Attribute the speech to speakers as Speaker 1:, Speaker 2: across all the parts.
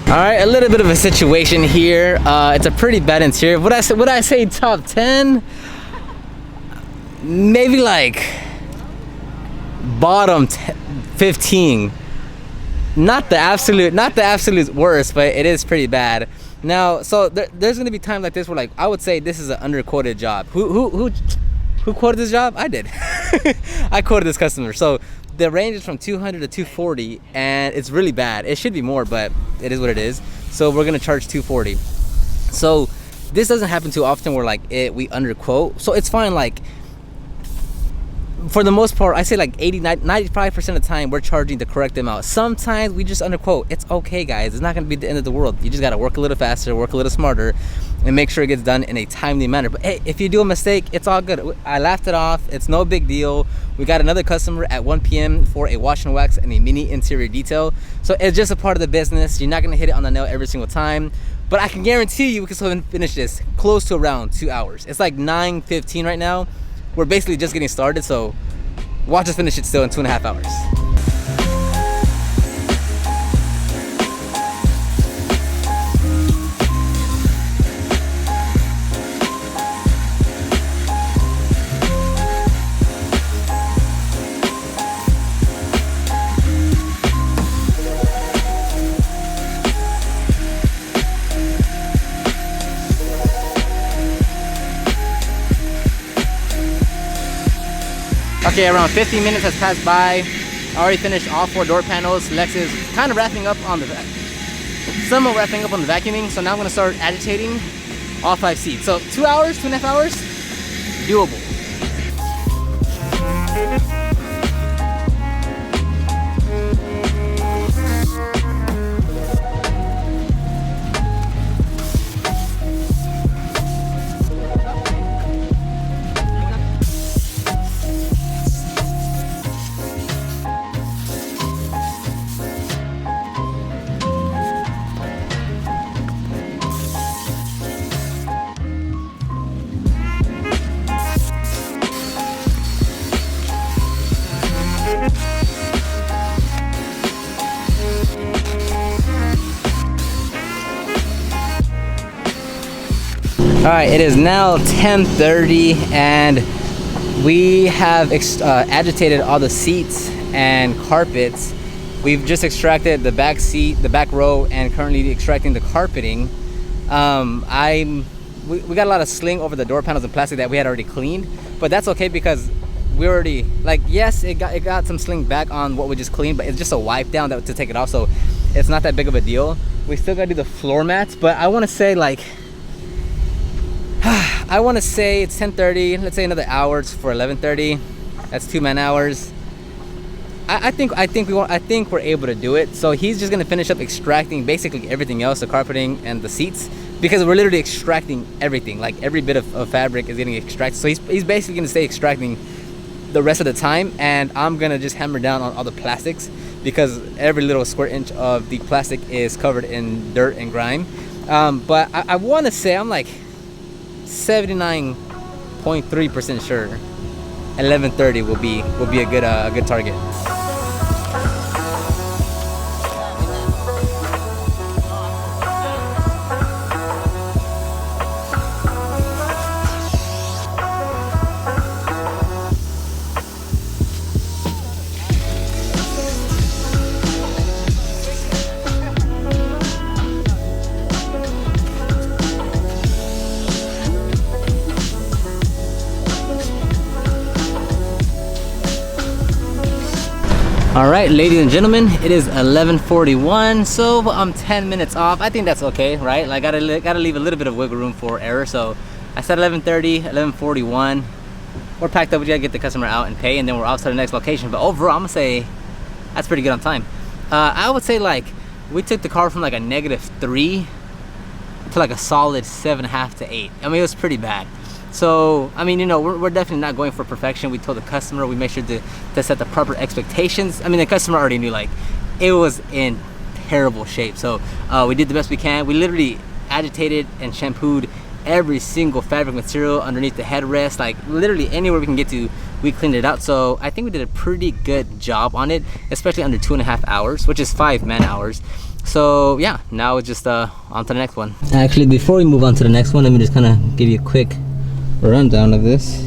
Speaker 1: All right, a little bit of a situation here. It's a pretty bad interior. Would I say top 10? Maybe like bottom 15. Not the absolute worst, but it is pretty bad. Now, so there's gonna be times like this where, like, I would say this is an underquoted job. Who quoted this job? I did. I quoted this customer. So the range is from 200 to 240, and it's really bad. It should be more, but it is what it is. So we're gonna charge 240. So this doesn't happen too often where like we underquote. So it's fine. Like, for the most part, I say like 95% of the time we're charging the correct amount. Sometimes we just underquote. It's okay, guys. It's not gonna be the end of the world. You just gotta work a little faster, work a little smarter, and make sure it gets done in a timely manner. But hey, if you do a mistake, it's all good. I laughed it off. It's no big deal. We got another customer at 1 p.m. for a wash and wax and a mini interior detail. So it's just a part of the business. You're not gonna hit it on the nail every single time. But I can guarantee you we can still finish this close to around 2 hours. It's like 9:15 right now. We're basically just getting started, so watch us finish it still in 2.5 hours. Okay, around 15 minutes has passed by. I already finished all 4 door panels. Lex is kind of wrapping up on the vacuuming. So now I'm gonna start agitating all 5 seats. So 2 hours, 2.5 hours, doable. All right, it is now 10:30 and we have agitated all the seats and carpets. We've just extracted the back seat, the back row, and currently extracting the carpeting. We got a lot of sling over the door panels and plastic that we had already cleaned, but that's okay because we already, like, yes, it got some sling back on what we just cleaned, but it's just a wipe down to take it off, so it's not that big of a deal. We still gotta do the floor mats, but I want to say like I want to say it's 10:30. Let's say another hour for 11:30. That's 2 man hours. I think we're able to do it. So he's just gonna finish up extracting basically everything else, the carpeting and the seats, because we're literally extracting everything. Like every bit of fabric is getting extracted. So he's basically gonna stay extracting the rest of the time, and I'm gonna just hammer down on all the plastics because every little square inch of the plastic is covered in dirt and grime. But I want to say I'm like 79.3% sure 11:30 will be a good target. All right, ladies and gentlemen, it is 11:41, so I'm 10 minutes off. I think that's okay, right? Like, gotta leave a little bit of wiggle room for error. So I said 11:30, 11:41. We're packed up. We gotta get the customer out and pay, and then we're off to the next location. But overall, I'm gonna say that's pretty good on time. I would say like we took the car from like a -3 to like a solid 7.5 to 8. I mean, it was pretty bad. So, I mean, you know, we're definitely not going for perfection. We told the customer, we made sure to set the proper expectations. I mean, the customer already knew, like, it was in terrible shape. So, we did the best we can. We literally agitated and shampooed every single fabric material underneath the headrest. Like, literally anywhere we can get to, we cleaned it out. So, I think we did a pretty good job on it, especially under 2.5 hours, which is 5 man hours. So yeah, now it's just on to the next one. Actually, before we move on to the next one, let me just kind of give you a quick rundown of this.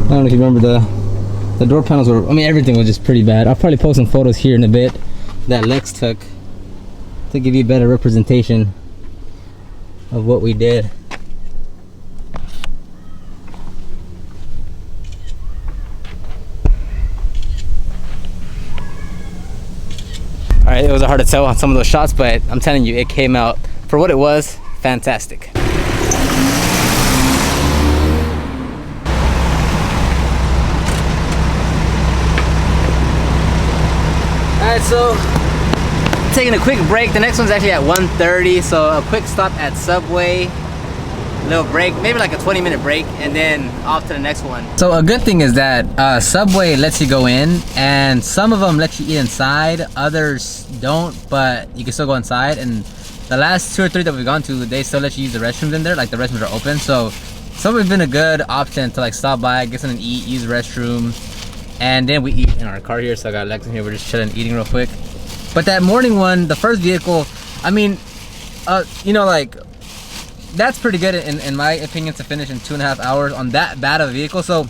Speaker 1: I don't know if you remember the door panels were, I mean, everything was just pretty bad. I'll probably post some photos here in a bit that Lex took to give you a better representation of what we did. Alright, it was hard to tell on some of those shots, but I'm telling you, it came out, for what it was, fantastic. Alright, so taking a quick break. The next one's actually at 1:30, so a quick stop at Subway, little break, maybe like a 20-minute break, and then off to the next one. So a good thing is that Subway lets you go in, and some of them let you eat inside, others don't, but you can still go inside. And the last 2 or 3 that we've gone to, they still let you use the restrooms in there, like the restrooms are open. So Subway's been a good option to like stop by, get something to eat, use the restroom. And then we eat in our car here, so I got Lex in here, we're just chilling, eating real quick. But that morning one, the first vehicle, I mean, you know, like, that's pretty good in my opinion to finish in 2.5 hours on that bad of a vehicle. So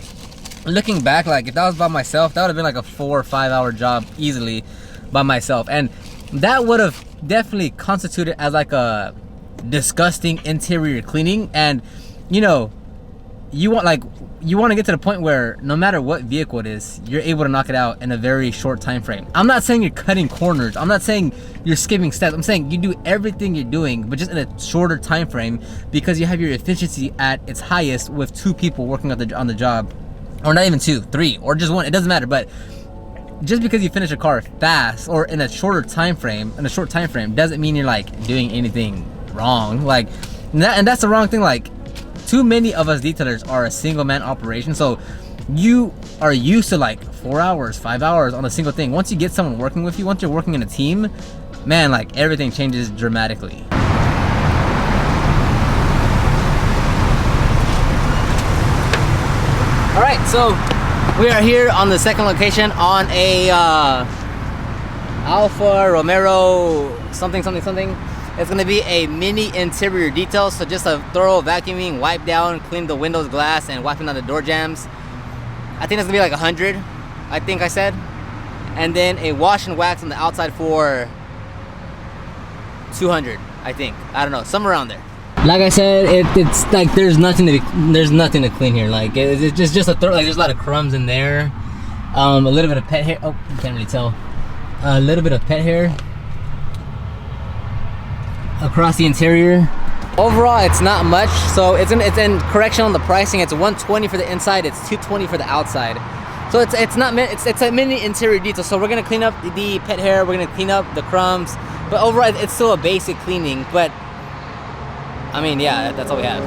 Speaker 1: looking back, like if that was by myself, that would have been like a 4 or 5 hour job easily by myself. And that would have definitely constituted as like a disgusting interior cleaning. And you know, you want to get to the point where no matter what vehicle it is, you're able to knock it out in a very short time frame. I'm not saying you're cutting corners, I'm not saying you're skipping steps, I'm saying you do everything you're doing but just in a shorter time frame, because you have your efficiency at its highest with 2 people working on the job, or not even 2, 3, or just 1, it doesn't matter. But just because you finish a car fast or in a short time frame doesn't mean you're like doing anything wrong. Like and that's the wrong thing. Like, too many of us detailers are a single man operation, so you are used to like 4 hours, 5 hours on a single thing. Once you get someone working with you, once you're working in a team, man, like everything changes dramatically. All right, so we are here on the second location on a Alfa Romero something. It's gonna be a mini interior detail, so just a thorough vacuuming, wipe down, clean the windows glass, and wiping down the door jambs. I think it's gonna be like 100, I think I said. And then a wash and wax on the outside for 200, I think. I don't know, somewhere around there. Like I said, it's like there's nothing to clean here. Like it's just a thorough, like there's a lot of crumbs in there. A little bit of pet hair. Oh, you can't really tell. A little bit of pet hair across the interior. Overall, it's not much, so it's in correction on the pricing. It's $120 for the inside, it's $220 for the outside. So it's a mini interior detail. So we're gonna clean up the pet hair, we're gonna clean up the crumbs, but overall it's still a basic cleaning. But I mean, yeah, that's all we have.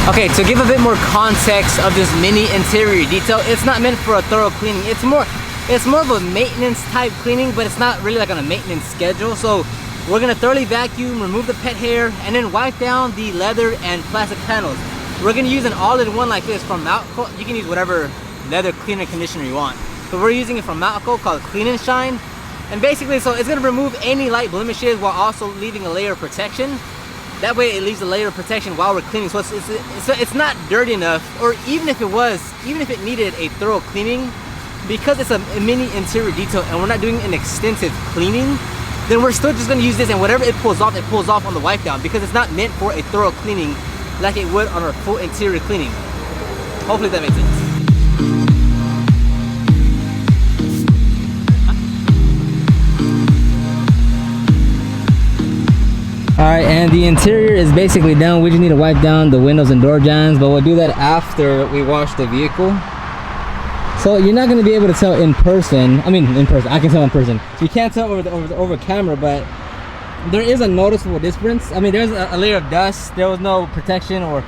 Speaker 1: Okay, to give a bit more context of this mini interior detail, it's not meant for a thorough cleaning. It's more of a maintenance type cleaning, but it's not really like on a maintenance schedule. So we're gonna thoroughly vacuum, remove the pet hair, and then wipe down the leather and plastic panels. We're gonna use an all-in-one like this from Mountco. You can use whatever leather cleaner conditioner you want, but we're using it from Mountco called Clean and Shine. And basically, so it's gonna remove any light blemishes while also leaving a layer of protection. That way it leaves a layer of protection while we're cleaning, so it's not dirty enough. Or even if it needed a thorough cleaning, because it's a mini interior detail and we're not doing an extensive cleaning, then we're still just gonna use this, and whatever it pulls off on the wipe down, because it's not meant for a thorough cleaning like it would on our full interior cleaning. Hopefully that makes sense. Alright, and the interior is basically done. We just need to wipe down the windows and door jambs, but we'll do that after we wash the vehicle. So you're not going to be able to tell in person. I mean, in person. I can tell in person. So you can't tell over camera, but there is a noticeable difference. I mean, there's a layer of dust. There was no protection or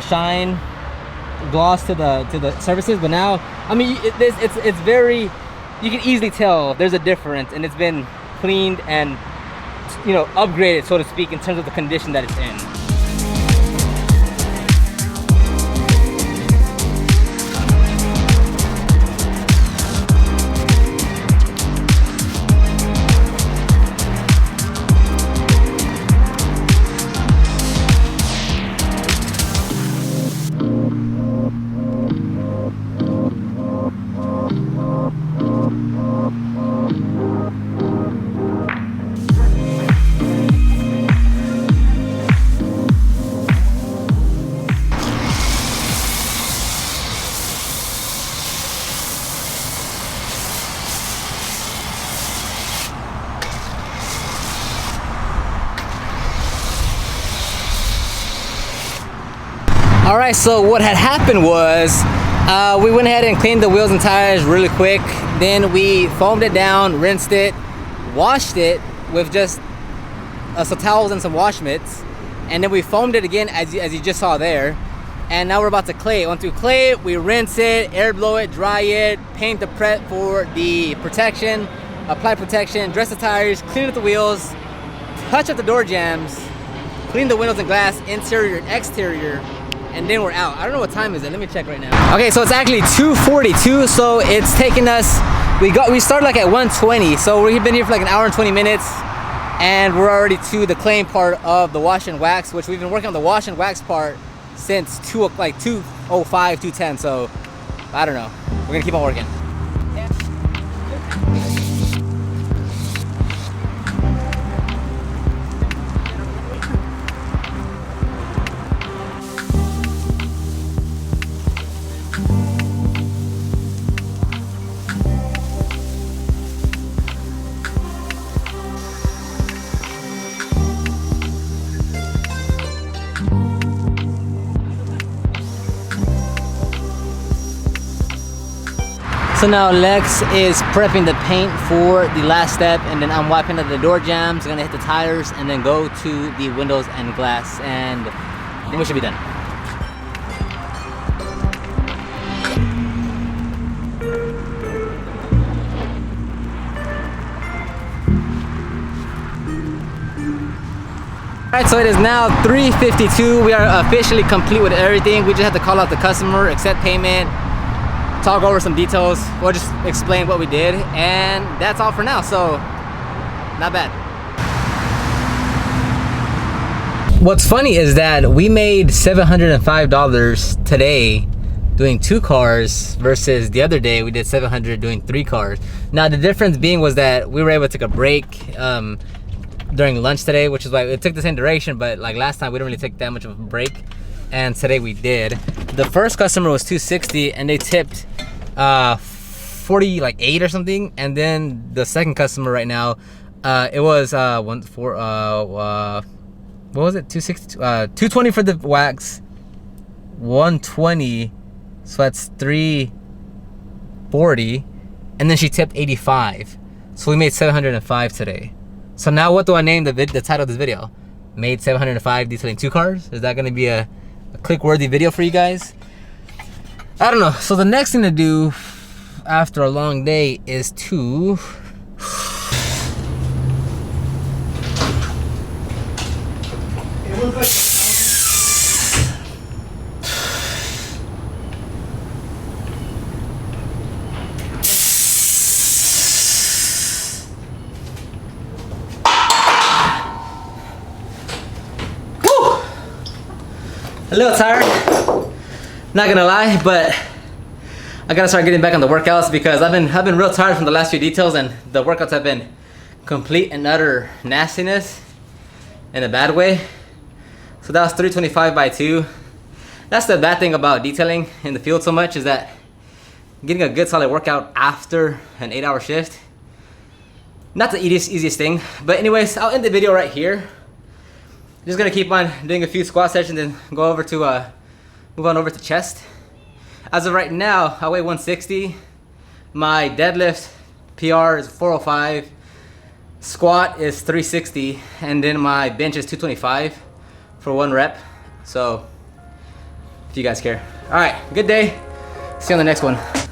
Speaker 1: shine gloss to the surfaces, but now, I mean, it's very, you can easily tell there's a difference, and it's been cleaned and, you know, upgraded, so to speak, in terms of the condition that it's in. Alright, so what had happened was we went ahead and cleaned the wheels and tires really quick. Then we foamed it down, rinsed it, washed it with just some towels and some wash mitts, and then we foamed it again as you just saw there. And now we're about to clay it. Once we clay it, we rinse it, air blow it, dry it, paint the prep for the protection, apply protection, dress the tires, clean up the wheels, touch up the door jambs, clean the windows and glass, interior and exterior, and then we're out. I don't know what time is it. Let me check right now. Okay, so it's actually 2:42, so it's taken us, we started like at 1:20, so we've been here for like an hour and 20 minutes, and we're already to the claying part of the wash and wax, which we've been working on the wash and wax part since 2:05, 2:10, so I don't know. We're gonna keep on working. So now Lex is prepping the paint for the last step, and then I'm wiping out the door jambs, gonna hit the tires, and then go to the windows and glass, and then we should be done. Alright, so it is now 3:52. We are officially complete with everything. We just have to call out the customer, accept payment, talk over some details. We'll just explain what we did, and that's all for now, so not bad. What's funny is that we made $705 today doing 2 cars versus the other day we did $700 doing 3 cars. Now the difference being was that we were able to take a break during lunch today, which is why it took the same duration, but like last time we didn't really take that much of a break, and today we did. The first customer was $260 and they tipped 48 or something, and then the second customer right now, it was what was it, 260, 220 for the wax, 120, so that's 340, and then she tipped 85, so we made 705 today. So now what do I name the title of this video? Made 705 detailing 2 cars? Is that gonna be a click-worthy video for you guys? I don't know. So the next thing to do after a long day is to a little tired, not gonna lie, but I gotta start getting back on the workouts because I've been real tired from the last few details, and the workouts have been complete and utter nastiness in a bad way. So that was 325 by 2. That's the bad thing about detailing in the field so much, is that getting a good solid workout after an 8-hour shift, not the easiest thing. But anyways, I'll end the video right here. just gonna keep on doing a few squat sessions and go over to move on over to chest. As of right now, I weigh 160. My deadlift PR is 405. Squat is 360, and then my bench is 225 for 1 rep. So if you guys care. All right, good day. See you on the next one.